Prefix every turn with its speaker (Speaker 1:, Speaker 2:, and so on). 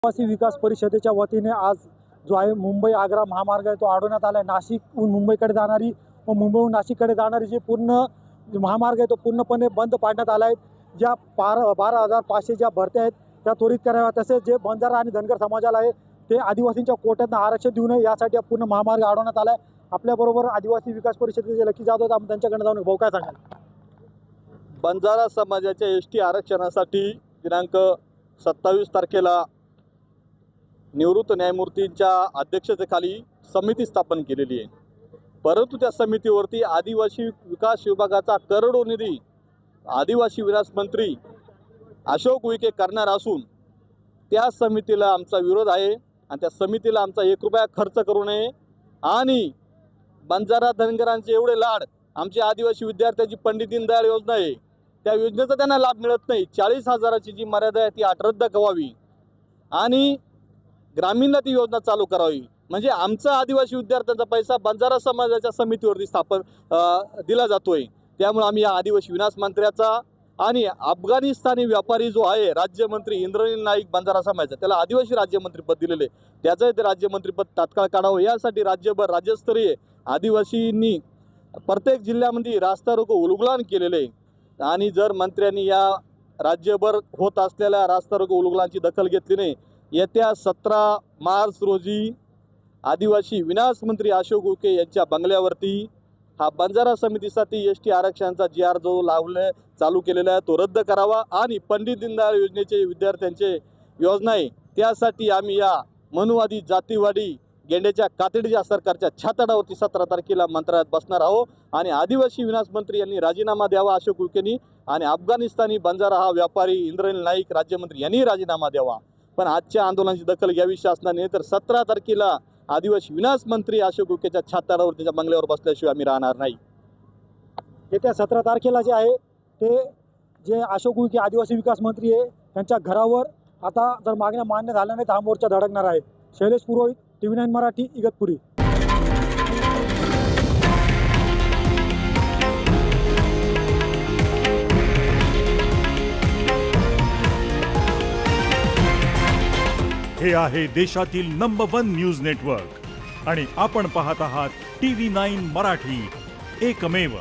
Speaker 1: आदिवासी विकास परिषदेच्या वतीने आज जो आहे मुंबई आग्रा महामार्ग आहे तो अडवण्यात आला आहे। नाशिकहून मुंबईकडे जाणारी व मुंबईहून नाशिककडे जाणारी जी पूर्ण महामार्ग आहे तो पूर्णपणे बंद पाडण्यात आला आहे। ज्या 12,500 ज्या भरत्या आहेत त्या त्वरित कराव्या, तसेच जे बंजारा आणि धनगर समाजाला आहे ते आदिवासींच्या कोट्यातून आरक्षण देऊ नये यासाठी पूर्ण महामार्ग अडवण्यात आला आहे। आपल्याबरोबर आदिवासी विकास परिषदेचे लकी जाधव, आपण त्यांच्याकडे जाऊन भाऊ काय सांगाल?
Speaker 2: बंजारा समाजाच्या एसटी आरक्षणासाठी दिनांक 27 तारखेला निवृत्त न्यायमूर्तींच्या अध्यक्षतेखाली समिती स्थापन केलेली आहे, परंतु त्या समितीवरती आदिवासी विकास विभागाचा करोडो निधी आदिवासी विकास मंत्री अशोक उईके करणार असून त्या समितीला आमचा विरोध आहे आणि त्या समितीला आमचा 1 रुपया खर्च करू नये आणि बंजारा धनगरांचे एवढे लाड, आमच्या आदिवासी विद्यार्थ्यांची पंडित दीनदयाळ योजना आहे त्या योजनेचा त्यांना लाभ मिळत नाही। 40,000ची जी मर्यादा आहे ती रद्द करावी आणि ग्रामीणला ती योजना चालू करावी, म्हणजे आमचा आदिवासी विद्यार्थ्यांचा पैसा बंजारा समाजाच्या समितीवरती दिला जातोय। त्यामुळे आम्ही या आदिवासी विकास मंत्र्याचा आणि अफगाणिस्तानी व्यापारी जो आहे राज्यमंत्री इंद्रनील नाईक बंजारा समाजाचा, त्याला आदिवासी राज्यमंत्रीपद दिलेले, त्याचं ते राज्यमंत्रीपद तात्काळ काढावं यासाठी राज्यभर राज्यस्तरीय आदिवासींनी प्रत्येक जिल्ह्यामध्ये रास्ता रोको उल्लंघन केलेले आणि जर मंत्र्यांनी या राज्यभर होत असलेल्या रास्ता रोको उल्लंघनाची दखल घेतली नाही, येत्या 17 मार्च रोजी आदिवासी विकास मंत्री अशोक उईके यांच्या बंगल्यावरती हा बंजारा समितीसाठी एसटी आरक्षणाचा GR जो चालू केलेला आहे तो रद्द करावा आणि पंडित दीनदयाळ योजनेचे विद्यार्थ्यांचे योजना आहे त्यासाठी आम्ही या मनुवादी जातीवादी गेंड्याच्या कातडीच्या सरकारच्या छाताडावरती 17 तारखेला मंत्रालयात बसणार आहोत आणि आदिवासी विकास मंत्री यांनी राजीनामा द्यावा अशोक उईकेंनी आणि अफगाणिस्तानी बंजारा हा व्यापारी इंद्रनील नाईक राज्यमंत्री यांनी राजीनामा द्यावा। पण आजच्या आंदोलनाची दखल घ्यावी शासनाने, तर 17 तारखेला आदिवासी विकास मंत्री अशोक उईकेच्या छाताडावर त्याच्या बंगल्यावर बसल्याशिवाय आम्ही राहणार नाही।
Speaker 1: येत्या 17 तारखेला जे आहे ते जे अशोक उईके आदिवासी विकास मंत्री आहे त्यांच्या घरावर आता जर मागण्या मान्य झाल्या नाही तर हा मोर्चा धडकणार आहे। शैलेश पुरोहित, TV9 मराठी, इगतपुरी।
Speaker 3: हे आहे देशातील नंबर 1 न्यूज नेटवर्क आणि आपण पाहत आहात TV9 मराठी, एकमेव।